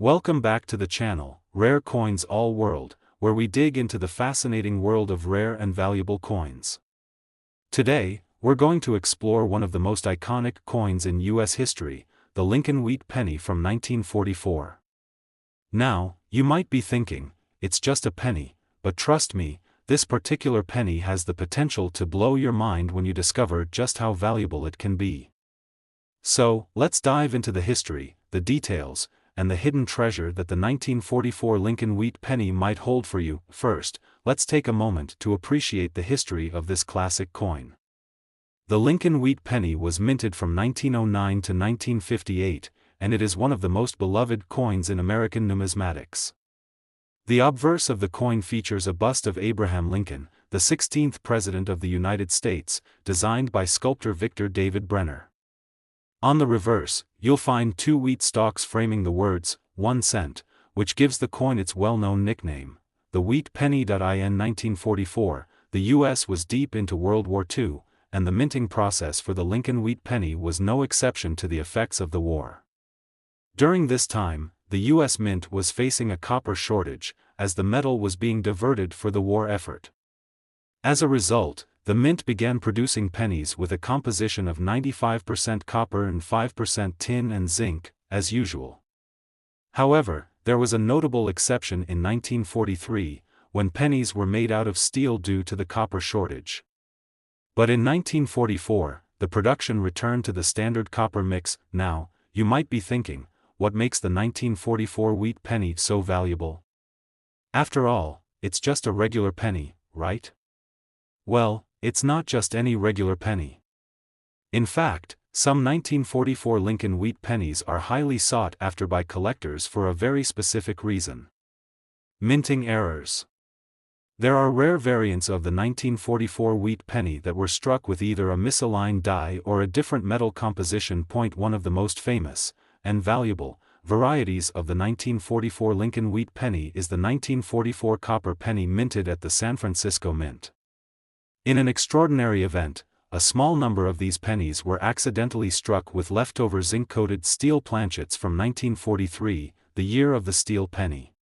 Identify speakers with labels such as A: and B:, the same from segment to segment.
A: Welcome back to the channel, Rare Coins All World, where we dig into the fascinating world of rare and valuable coins. Today, we're going to explore one of the most iconic coins in U.S. history, the Lincoln Wheat Penny from 1944. Now, you might be thinking, it's just a penny, but trust me, this particular penny has the potential to blow your mind when you discover just how valuable it can be. So, let's dive into the history, the details, and the hidden treasure that the 1944 Lincoln Wheat Penny might hold for you. First, let's take a moment to appreciate the history of this classic coin. The Lincoln Wheat Penny was minted from 1909 to 1958, and it is one of the most beloved coins in American numismatics. The obverse of the coin features a bust of Abraham Lincoln, the 16th President of the United States, designed by sculptor Victor David Brenner. On the reverse, you'll find two wheat stalks framing the words, 1 cent, which gives the coin its well-known nickname, the Wheat Penny. In 1944, the U.S. was deep into World War II, and the minting process for the Lincoln Wheat Penny was no exception to the effects of the war. During this time, the U.S. Mint was facing a copper shortage, as the metal was being diverted for the war effort. As a result, the Mint began producing pennies with a composition of 95% copper and 5% tin and zinc, as usual. However, there was a notable exception in 1943, when pennies were made out of steel due to the copper shortage. But in 1944, the production returned to the standard copper mix. Now, you might be thinking, what makes the 1944 wheat penny so valuable? After all, it's just a regular penny, right? Well, it's not just any regular penny. In fact, some 1944 Lincoln Wheat Pennies are highly sought after by collectors for a very specific reason. Minting errors. There are rare variants of the 1944 wheat penny that were struck with either a misaligned die or a different metal composition. One of the most famous, and valuable, varieties of the 1944 Lincoln Wheat Penny is the 1944 copper penny minted at the San Francisco Mint. In an extraordinary event, a small number of these pennies were accidentally struck with leftover zinc-coated steel planchets from 1943, the year of the steel penny.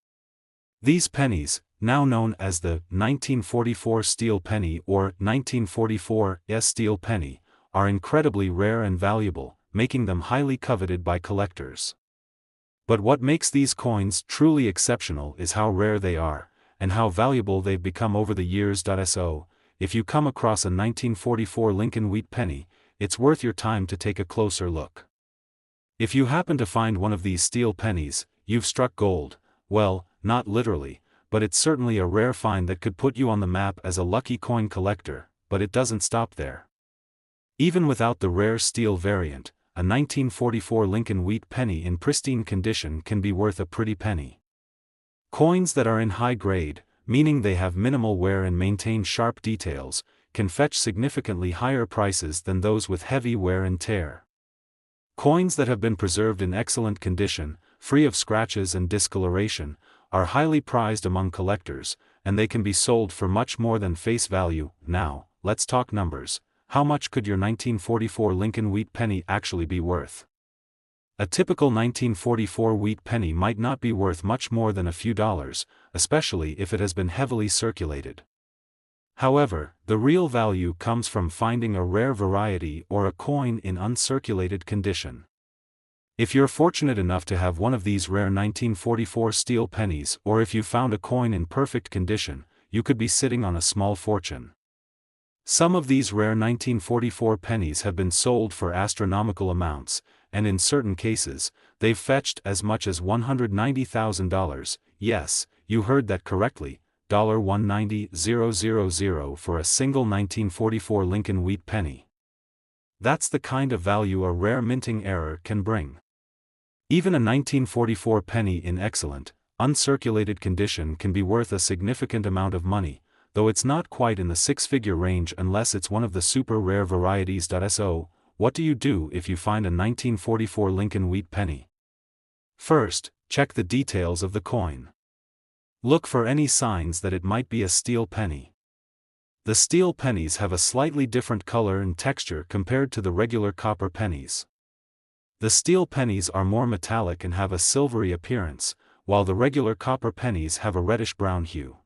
A: These pennies, now known as the 1944 steel penny or 1944 steel penny, are incredibly rare and valuable, making them highly coveted by collectors. But what makes these coins truly exceptional is how rare they are, and how valuable they've become over the years. So, if you come across a 1944 Lincoln Wheat Penny, it's worth your time to take a closer look. If you happen to find one of these steel pennies, you've struck gold. Well, not literally, but it's certainly a rare find that could put you on the map as a lucky coin collector. But it doesn't stop there. Even without the rare steel variant, a 1944 Lincoln Wheat Penny in pristine condition can be worth a pretty penny. Coins that are in high grade, meaning they have minimal wear and maintain sharp details, can fetch significantly higher prices than those with heavy wear and tear. Coins that have been preserved in excellent condition, free of scratches and discoloration, are highly prized among collectors, and they can be sold for much more than face value. Now, let's talk numbers. How much could your 1944 Lincoln Wheat Penny actually be worth? A typical 1944 wheat penny might not be worth much more than a few dollars, especially if it has been heavily circulated. However, the real value comes from finding a rare variety or a coin in uncirculated condition. If you're fortunate enough to have one of these rare 1944 steel pennies, or if you found a coin in perfect condition, you could be sitting on a small fortune. Some of these rare 1944 pennies have been sold for astronomical amounts, and in certain cases, they've fetched as much as $190,000, yes, you heard that correctly, $190,000 for a single 1944 Lincoln Wheat Penny. That's the kind of value a rare minting error can bring. Even a 1944 penny in excellent, uncirculated condition can be worth a significant amount of money, though it's not quite in the six-figure range unless it's one of the super rare varieties. So, what do you do if you find a 1944 Lincoln Wheat Penny? First, check the details of the coin. Look for any signs that it might be a steel penny. The steel pennies have a slightly different color and texture compared to the regular copper pennies. The steel pennies are more metallic and have a silvery appearance, while the regular copper pennies have a reddish-brown hue.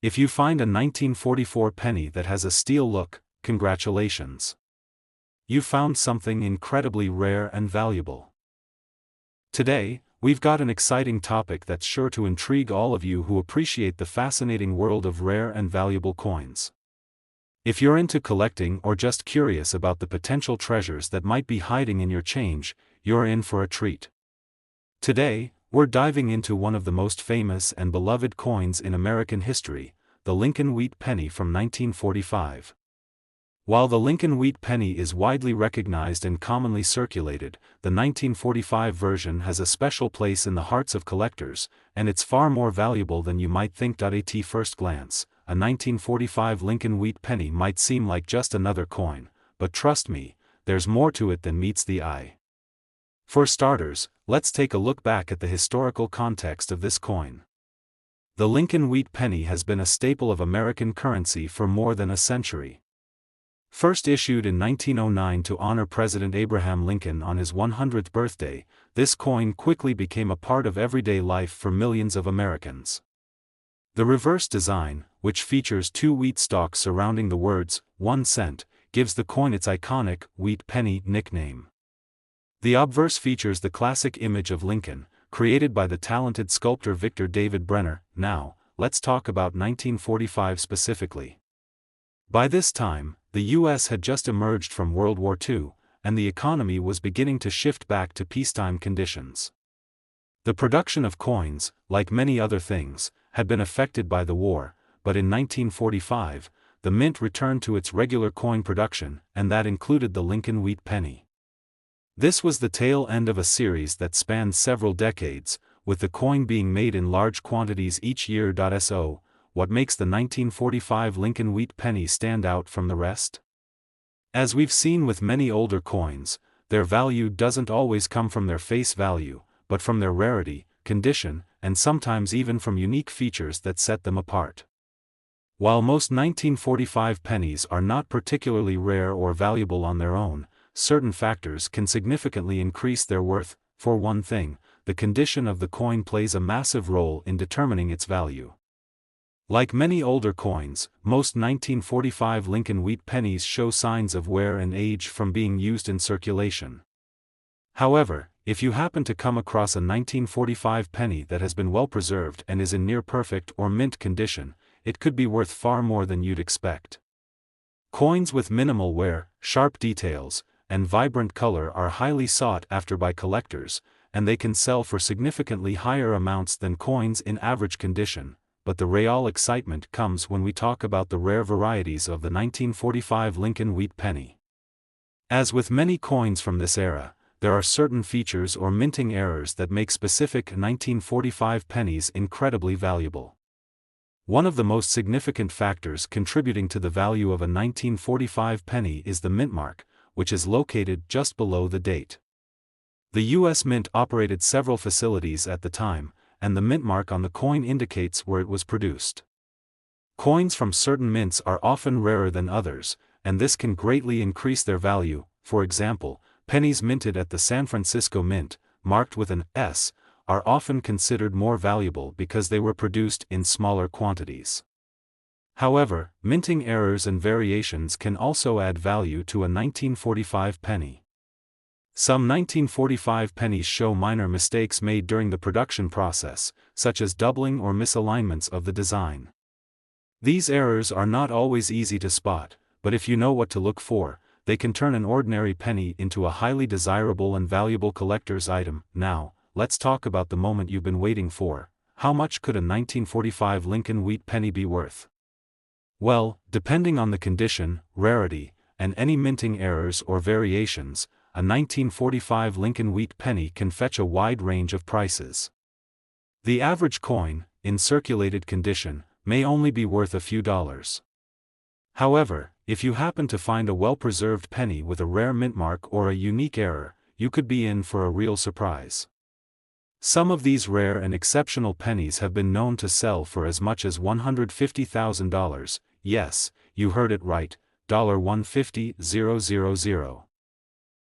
A: If you find a 1944 penny that has a steel look, congratulations. You found something incredibly rare and valuable. Today, we've got an exciting topic that's sure to intrigue all of you who appreciate the fascinating world of rare and valuable coins. If you're into collecting or just curious about the potential treasures that might be hiding in your change, you're in for a treat. Today, we're diving into one of the most famous and beloved coins in American history, the Lincoln Wheat Penny from 1945. While the Lincoln Wheat Penny is widely recognized and commonly circulated, the 1945 version has a special place in the hearts of collectors, and it's far more valuable than you might think. At first glance, a 1945 Lincoln Wheat Penny might seem like just another coin, but trust me, there's more to it than meets the eye. For starters, let's take a look back at the historical context of this coin. The Lincoln Wheat Penny has been a staple of American currency for more than a century. First issued in 1909 to honor President Abraham Lincoln on his 100th birthday, this coin quickly became a part of everyday life for millions of Americans. The reverse design, which features two wheat stalks surrounding the words, 1 cent, gives the coin its iconic, wheat penny nickname. The obverse features the classic image of Lincoln, created by the talented sculptor Victor David Brenner. Now, let's talk about 1945 specifically. By this time, the U.S. had just emerged from World War II, and the economy was beginning to shift back to peacetime conditions. The production of coins, like many other things, had been affected by the war, but in 1945, the mint returned to its regular coin production, and that included the Lincoln Wheat Penny. This was the tail end of a series that spanned several decades, with the coin being made in large quantities each year. So, what makes the 1945 Lincoln Wheat Penny stand out from the rest? As we've seen with many older coins, their value doesn't always come from their face value, but from their rarity, condition, and sometimes even from unique features that set them apart. While most 1945 pennies are not particularly rare or valuable on their own, certain factors can significantly increase their worth. For one thing, the condition of the coin plays a massive role in determining its value. Like many older coins, most 1945 Lincoln Wheat Pennies show signs of wear and age from being used in circulation. However, if you happen to come across a 1945 penny that has been well preserved and is in near perfect or mint condition, it could be worth far more than you'd expect. Coins with minimal wear, sharp details, and vibrant color are highly sought after by collectors, and they can sell for significantly higher amounts than coins in average condition. But the real excitement comes when we talk about the rare varieties of the 1945 Lincoln Wheat Penny. As with many coins from this era, there are certain features or minting errors that make specific 1945 pennies incredibly valuable. One of the most significant factors contributing to the value of a 1945 penny is the mint mark, which is located just below the date. The U.S. Mint operated several facilities at the time, and the mint mark on the coin indicates where it was produced. Coins from certain mints are often rarer than others, and this can greatly increase their value. For example, pennies minted at the San Francisco Mint, marked with an S, are often considered more valuable because they were produced in smaller quantities. However, minting errors and variations can also add value to a 1945 penny. Some 1945 pennies show minor mistakes made during the production process, such as doubling or misalignments of the design. These errors are not always easy to spot, but if you know what to look for, they can turn an ordinary penny into a highly desirable and valuable collector's item. Now, let's talk about the moment you've been waiting for. How much could a 1945 Lincoln Wheat Penny be worth? Well, depending on the condition, rarity, and any minting errors or variations, a 1945 Lincoln Wheat Penny can fetch a wide range of prices. The average coin, in circulated condition, may only be worth a few dollars. However, if you happen to find a well-preserved penny with a rare mint mark or a unique error, you could be in for a real surprise. Some of these rare and exceptional pennies have been known to sell for as much as $150,000, yes, you heard it right, $150,000.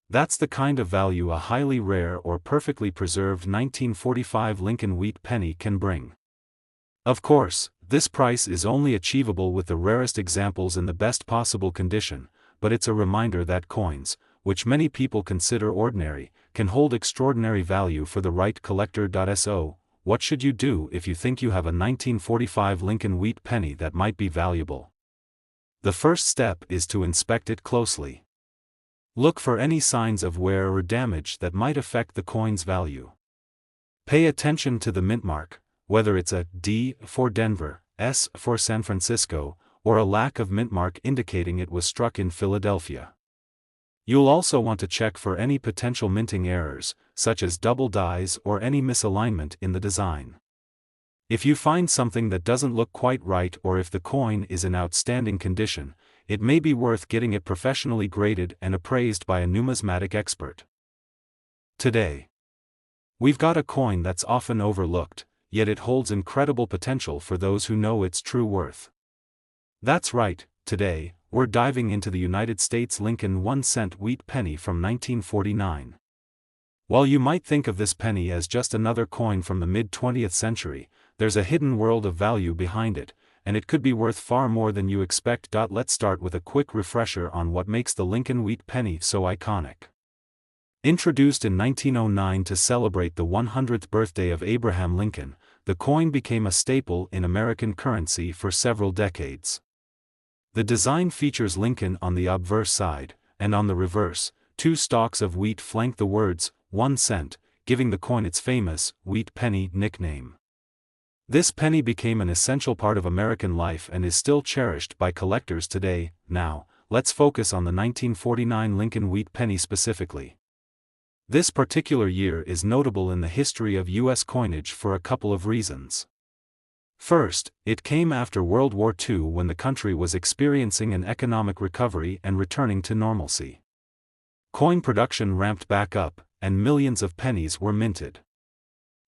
A: That's the kind of value a highly rare or perfectly preserved 1945 Lincoln Wheat Penny can bring. Of course, this price is only achievable with the rarest examples in the best possible condition, but it's a reminder that coins, which many people consider ordinary, can hold extraordinary value for the right collector. So, what should you do if you think you have a 1945 Lincoln Wheat Penny that might be valuable? The first step is to inspect it closely. Look for any signs of wear or damage that might affect the coin's value. Pay attention to the mint mark, whether it's a D for Denver, S for San Francisco, or a lack of mint mark indicating it was struck in Philadelphia. You'll also want to check for any potential minting errors, such as double dies or any misalignment in the design. If you find something that doesn't look quite right, or if the coin is in outstanding condition, it may be worth getting it professionally graded and appraised by a numismatic expert. Today, we've got a coin that's often overlooked, yet it holds incredible potential for those who know its true worth. That's right, today, we're diving into the United States Lincoln 1-cent wheat penny from 1949. While you might think of this penny as just another coin from the mid-20th century, there's a hidden world of value behind it, and it could be worth far more than you expect. Let's start with a quick refresher on what makes the Lincoln Wheat Penny so iconic. Introduced in 1909 to celebrate the 100th birthday of Abraham Lincoln, the coin became a staple in American currency for several decades. The design features Lincoln on the obverse side, and on the reverse, two stalks of wheat flank the words, 1 cent, giving the coin its famous, wheat penny nickname. This penny became an essential part of American life and is still cherished by collectors today. Now, let's focus on the 1949 Lincoln Wheat Penny specifically. This particular year is notable in the history of U.S. coinage for a couple of reasons. First, it came after World War II, when the country was experiencing an economic recovery and returning to normalcy. Coin production ramped back up, and millions of pennies were minted.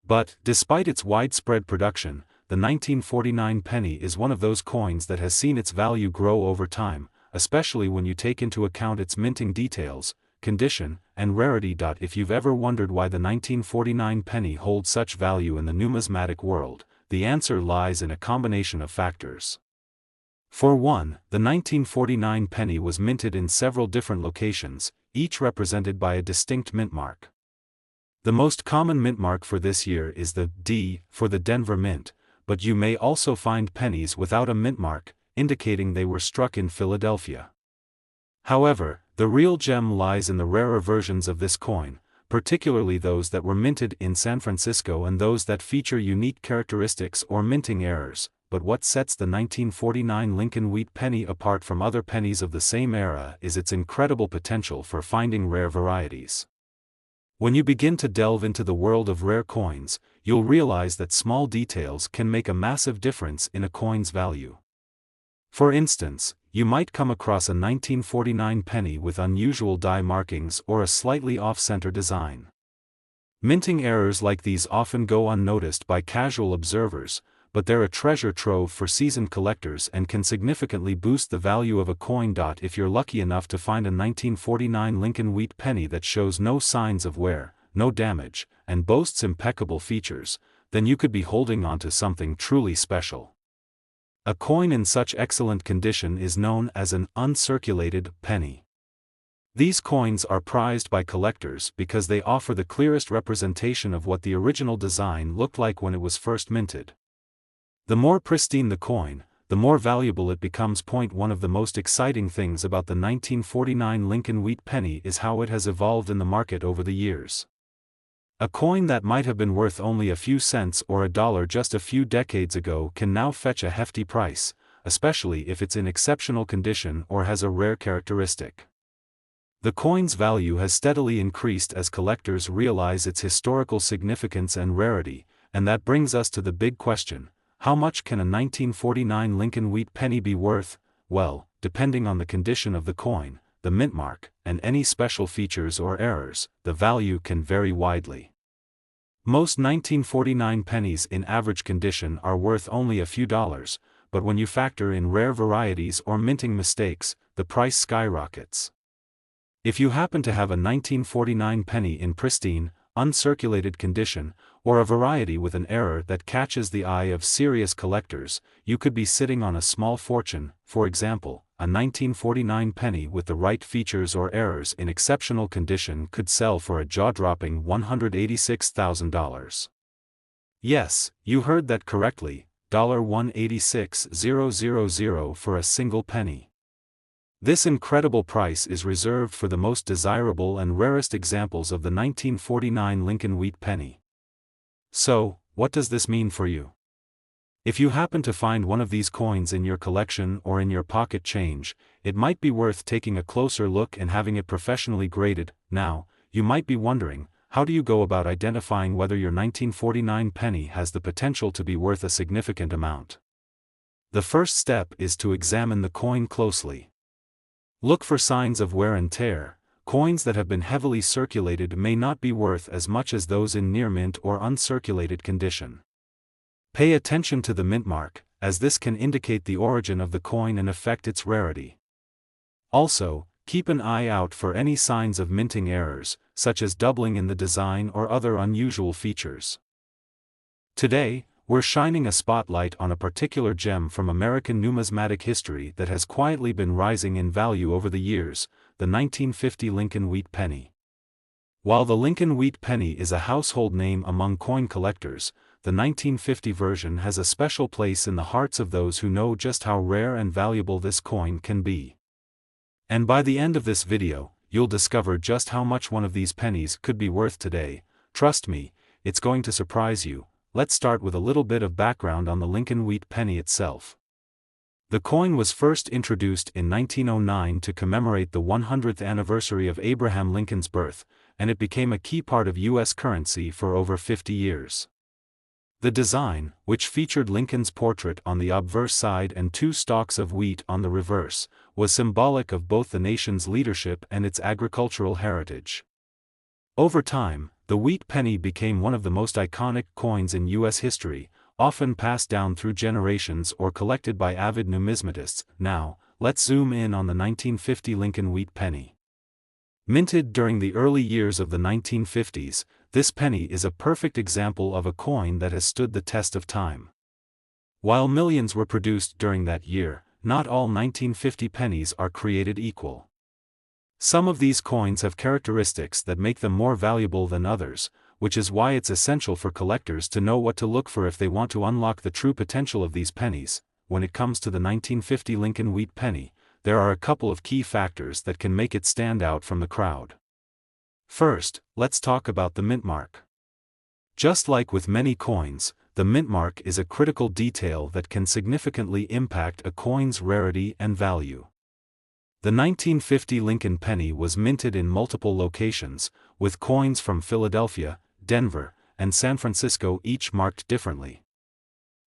A: But, despite its widespread production, the 1949 penny is one of those coins that has seen its value grow over time, especially when you take into account its minting details, condition, and rarity. If you've ever wondered why the 1949 penny holds such value in the numismatic world, the answer lies in a combination of factors. For one, the 1949 penny was minted in several different locations, each represented by a distinct mint mark. The most common mint mark for this year is the D for the Denver Mint, but you may also find pennies without a mint mark, indicating they were struck in Philadelphia. However, the real gem lies in the rarer versions of this coin, particularly those that were minted in San Francisco and those that feature unique characteristics or minting errors. But what sets the 1949 Lincoln Wheat Penny apart from other pennies of the same era is its incredible potential for finding rare varieties. When you begin to delve into the world of rare coins, you'll realize that small details can make a massive difference in a coin's value. For instance, you might come across a 1949 penny with unusual die markings or a slightly off-center design. Minting errors like these often go unnoticed by casual observers, but they're a treasure trove for seasoned collectors and can significantly boost the value of a coin. If you're lucky enough to find a 1949 Lincoln Wheat Penny that shows no signs of wear, no damage, and boasts impeccable features, then you could be holding onto something truly special. A coin in such excellent condition is known as an uncirculated penny. These coins are prized by collectors because they offer the clearest representation of what the original design looked like when it was first minted. The more pristine the coin, the more valuable it becomes. One of the most exciting things about the 1949 Lincoln Wheat Penny is how it has evolved in the market over the years. A coin that might have been worth only a few cents or a dollar just a few decades ago can now fetch a hefty price, especially if it's in exceptional condition or has a rare characteristic. The coin's value has steadily increased as collectors realize its historical significance and rarity, and that brings us to the big question: how much can a 1949 Lincoln Wheat Penny be worth? Well, depending on the condition of the coin, the mint mark, and any special features or errors, the value can vary widely. Most 1949 pennies in average condition are worth only a few dollars, but when you factor in rare varieties or minting mistakes, the price skyrockets. If you happen to have a 1949 penny in pristine, uncirculated condition, or a variety with an error that catches the eye of serious collectors, you could be sitting on a small fortune. For example, a 1949 penny with the right features or errors in exceptional condition could sell for a jaw-dropping $186,000. Yes, you heard that correctly, $186,000 for a single penny. This incredible price is reserved for the most desirable and rarest examples of the 1949 Lincoln Wheat Penny. So, what does this mean for you? If you happen to find one of these coins in your collection or in your pocket change, it might be worth taking a closer look and having it professionally graded. Now, you might be wondering, how do you go about identifying whether your 1949 penny has the potential to be worth a significant amount? The first step is to examine the coin closely. Look for signs of wear and tear. Coins that have been heavily circulated may not be worth as much as those in near mint or uncirculated condition. Pay attention to the mint mark, as this can indicate the origin of the coin and affect its rarity. Also, keep an eye out for any signs of minting errors, such as doubling in the design or other unusual features. Today, we're shining a spotlight on a particular gem from American numismatic history that has quietly been rising in value over the years, the 1950 Lincoln Wheat Penny. While the Lincoln Wheat Penny is a household name among coin collectors, the 1950 version has a special place in the hearts of those who know just how rare and valuable this coin can be. And by the end of this video, you'll discover just how much one of these pennies could be worth today. Trust me, it's going to surprise you. Let's start with a little bit of background on the Lincoln Wheat Penny itself. The coin was first introduced in 1909 to commemorate the 100th anniversary of Abraham Lincoln's birth, and it became a key part of U.S. currency for over 50 years. The design, which featured Lincoln's portrait on the obverse side and two stalks of wheat on the reverse, was symbolic of both the nation's leadership and its agricultural heritage. Over time, the wheat penny became one of the most iconic coins in U.S. history, often passed down through generations or collected by avid numismatists. Now, let's zoom in on the 1950 Lincoln Wheat Penny. Minted during the early years of the 1950s, this penny is a perfect example of a coin that has stood the test of time. While millions were produced during that year, not all 1950 pennies are created equal. Some of these coins have characteristics that make them more valuable than others, which is why it's essential for collectors to know what to look for if they want to unlock the true potential of these pennies. When it comes to the 1950 Lincoln Wheat Penny, there are a couple of key factors that can make it stand out from the crowd. First, let's talk about the mint mark. Just like with many coins, the mint mark is a critical detail that can significantly impact a coin's rarity and value. The 1950 Lincoln Penny was minted in multiple locations, with coins from Philadelphia, Denver, and San Francisco each marked differently.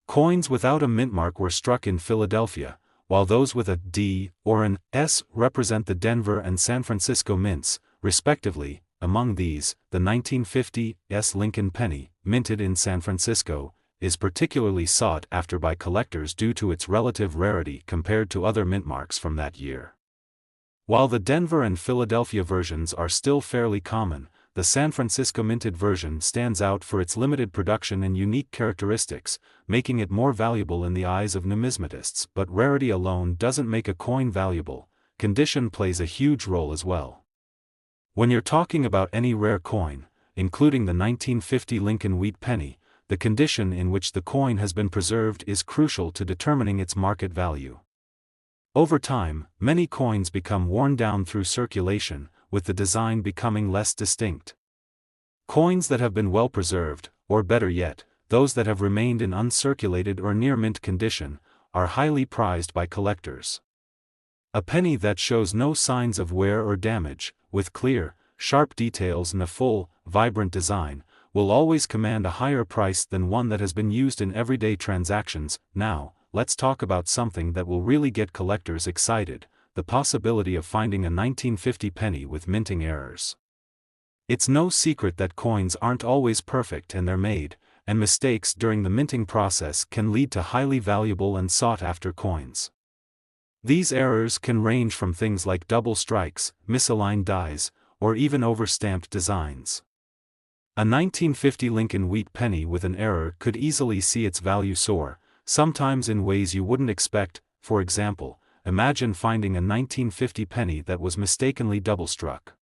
A: Coins without a mint mark were struck in Philadelphia, while those with a D or an S represent the Denver and San Francisco mints, respectively. Among these, the 1950 S. Lincoln Penny, minted in San Francisco, is particularly sought after by collectors due to its relative rarity compared to other mint marks from that year. While the Denver and Philadelphia versions are still fairly common, the San Francisco minted version stands out for its limited production and unique characteristics, making it more valuable in the eyes of numismatists. But rarity alone doesn't make a coin valuable, condition plays a huge role as well. When you're talking about any rare coin, including the 1950 Lincoln Wheat Penny, the condition in which the coin has been preserved is crucial to determining its market value. Over time, many coins become worn down through circulation, with the design becoming less distinct. Coins that have been well preserved, or better yet, those that have remained in uncirculated or near mint condition, are highly prized by collectors. A penny that shows no signs of wear or damage, with clear, sharp details and a full, vibrant design, will always command a higher price than one that has been used in everyday transactions. Now, let's talk about something that will really get collectors excited: the possibility of finding a 1950 penny with minting errors. It's no secret that coins aren't always perfect and they're made, and mistakes during the minting process can lead to highly valuable and sought-after coins. These errors can range from things like double strikes, misaligned dies, or even overstamped designs. A 1950 Lincoln Wheat penny with an error could easily see its value soar, sometimes in ways you wouldn't expect. For example, imagine finding a 1950 penny that was mistakenly double-struck.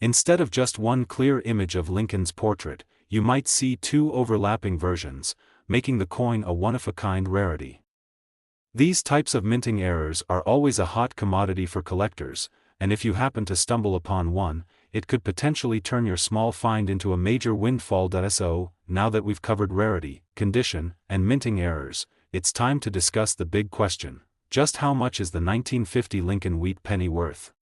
A: Instead of just one clear image of Lincoln's portrait, you might see two overlapping versions, making the coin a one-of-a-kind rarity. These types of minting errors are always a hot commodity for collectors, and if you happen to stumble upon one, it could potentially turn your small find into a major windfall. So, now that we've covered rarity, condition, and minting errors, it's time to discuss the big question: just how much is the 1950 Lincoln Wheat penny worth?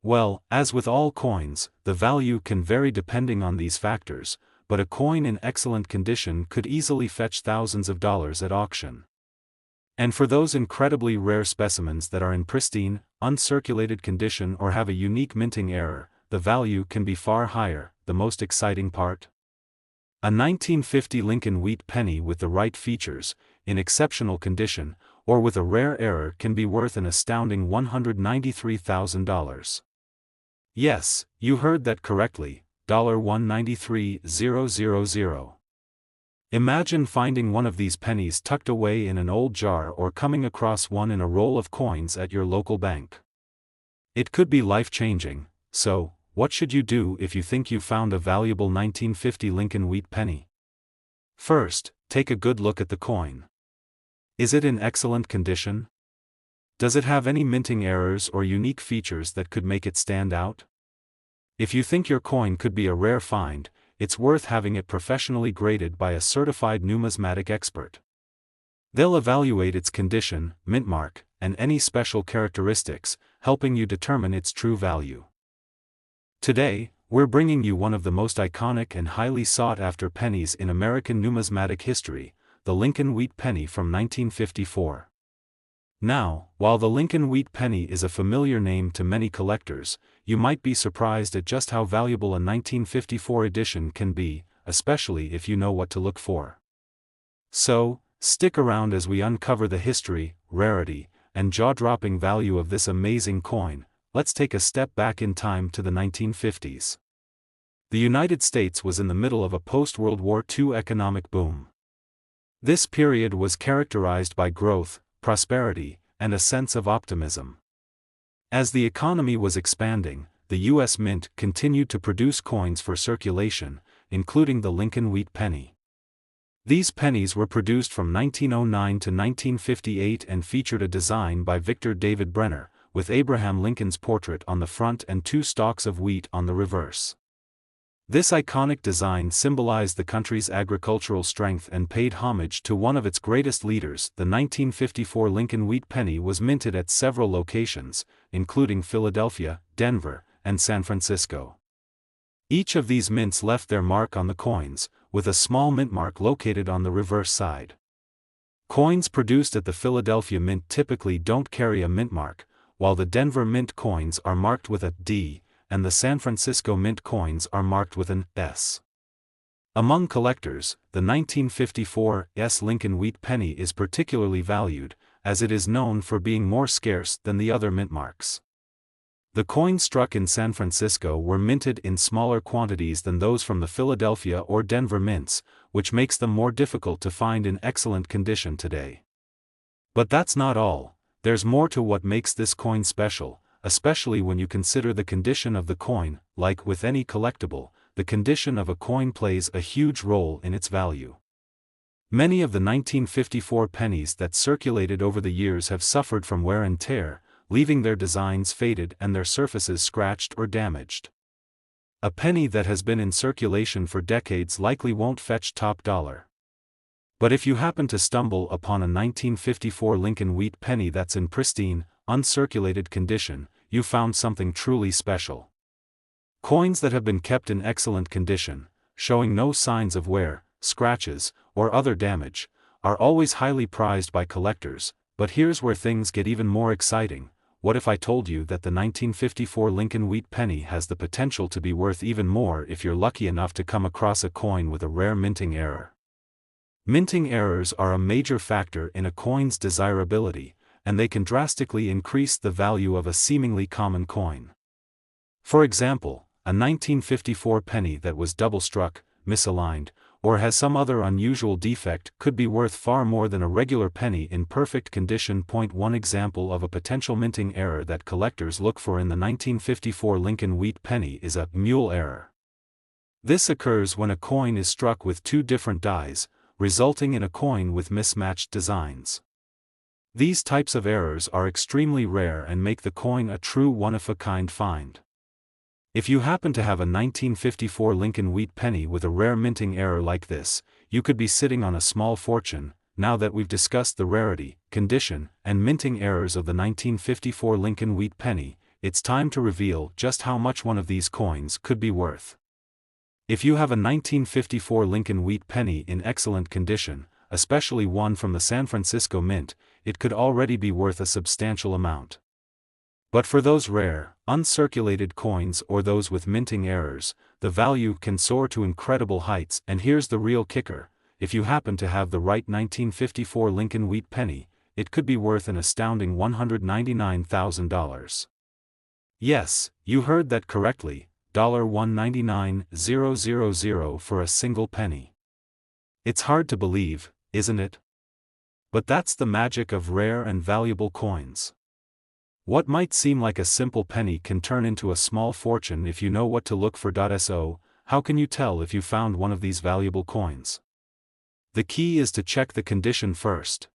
A: Well, as with all coins, the value can vary depending on these factors, but a coin in excellent condition could easily fetch thousands of dollars at auction. And for those incredibly rare specimens that are in pristine, uncirculated condition or have a unique minting error, the value can be far higher. The most exciting part? A 1950 Lincoln Wheat penny with the right features, in exceptional condition, or with a rare error can be worth an astounding $193,000. Yes, you heard that correctly, $193,000. Imagine finding one of these pennies tucked away in an old jar or coming across one in a roll of coins at your local bank. It could be life-changing. So, what should you do if you think you found a valuable 1950 Lincoln Wheat penny? First, take a good look at the coin. Is it in excellent condition? Does it have any minting errors or unique features that could make it stand out? If you think your coin could be a rare find, it's worth having it professionally graded by a certified numismatic expert. They'll evaluate its condition, mint mark, and any special characteristics, helping you determine its true value. Today, we're bringing you one of the most iconic and highly sought-after pennies in American numismatic history, the Lincoln Wheat penny from 1954. Now, while the Lincoln Wheat penny is a familiar name to many collectors, you might be surprised at just how valuable a 1954 edition can be, especially if you know what to look for. So, stick around as we uncover the history, rarity, and jaw-dropping value of this amazing coin. Let's take a step back in time to the 1950s. The United States was in the middle of a post-World War II economic boom. This period was characterized by growth, prosperity, and a sense of optimism. As the economy was expanding, the U.S. Mint continued to produce coins for circulation, including the Lincoln Wheat penny. These pennies were produced from 1909 to 1958 and featured a design by Victor David Brenner, with Abraham Lincoln's portrait on the front and two stalks of wheat on the reverse. This iconic design symbolized the country's agricultural strength and paid homage to one of its greatest leaders. The 1954 Lincoln Wheat penny was minted at several locations, including Philadelphia, Denver, and San Francisco. Each of these mints left their mark on the coins, with a small mint mark located on the reverse side. Coins produced at the Philadelphia Mint typically don't carry a mint mark, while the Denver Mint coins are marked with a D, and the San Francisco Mint coins are marked with an S. Among collectors, the 1954 Lincoln Wheat penny is particularly valued, as it is known for being more scarce than the other mint marks. The coins struck in San Francisco were minted in smaller quantities than those from the Philadelphia or Denver mints, which makes them more difficult to find in excellent condition today. But that's not all. There's more to what makes this coin special, especially when you consider the condition of the coin. Like with any collectible, the condition of a coin plays a huge role in its value. Many of the 1954 pennies that circulated over the years have suffered from wear and tear, leaving their designs faded and their surfaces scratched or damaged. A penny that has been in circulation for decades likely won't fetch top dollar. But if you happen to stumble upon a 1954 Lincoln Wheat penny that's in pristine, uncirculated condition, you found something truly special. Coins that have been kept in excellent condition, showing no signs of wear, scratches, or other damage, are always highly prized by collectors. But here's where things get even more exciting. What if I told you that the 1954 Lincoln Wheat penny has the potential to be worth even more if you're lucky enough to come across a coin with a rare minting error? Minting errors are a major factor in a coin's desirability, and they can drastically increase the value of a seemingly common coin. For example, a 1954 penny that was double-struck, misaligned, or has some other unusual defect could be worth far more than a regular penny in perfect condition. One example of a potential minting error that collectors look for in the 1954 Lincoln Wheat Penny is a mule error. This occurs when a coin is struck with two different dies, resulting in a coin with mismatched designs. These types of errors are extremely rare and make the coin a true one-of-a-kind find. If you happen to have a 1954 Lincoln Wheat Penny with a rare minting error like this, you could be sitting on a small fortune. Now that we've discussed the rarity, condition, and minting errors of the 1954 Lincoln Wheat Penny, it's time to reveal just how much one of these coins could be worth. If you have a 1954 Lincoln Wheat Penny in excellent condition, especially one from the San Francisco Mint, it could already be worth a substantial amount. But for those rare, uncirculated coins or those with minting errors, the value can soar to incredible heights. And here's the real kicker: if you happen to have the right 1954 Lincoln Wheat Penny, it could be worth an astounding $199,000. Yes, you heard that correctly, $199,000 for a single penny. It's hard to believe, isn't it? But that's the magic of rare and valuable coins. What might seem like a simple penny can turn into a small fortune if you know what to look for. So, how can you tell if you found one of these valuable coins? The key is to check the condition first.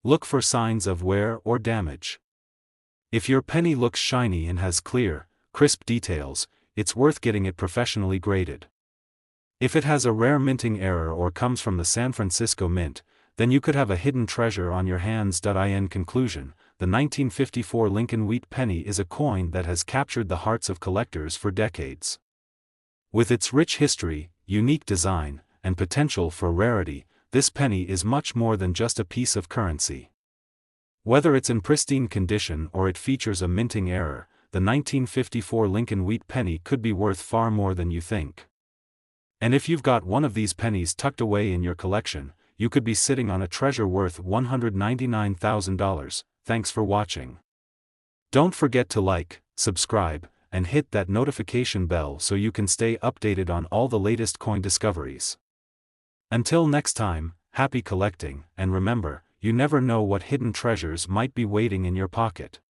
A: Look for signs of wear or damage. If your penny looks shiny and has clear, crisp details, it's worth getting it professionally graded. If it has a rare minting error or comes from the San Francisco Mint, then you could have a hidden treasure on your hands. In conclusion, the 1954 Lincoln Wheat Penny is a coin that has captured the hearts of collectors for decades. With its rich history, unique design, and potential for rarity, this penny is much more than just a piece of currency. Whether it's in pristine condition or it features a minting error, the 1954 Lincoln Wheat Penny could be worth far more than you think. And if you've got one of these pennies tucked away in your collection, you could be sitting on a treasure worth $199,000. Thanks for watching. Don't forget to like, subscribe, and hit that notification bell so you can stay updated on all the latest coin discoveries. Until next time, happy collecting, and remember, you never know what hidden treasures might be waiting in your pocket.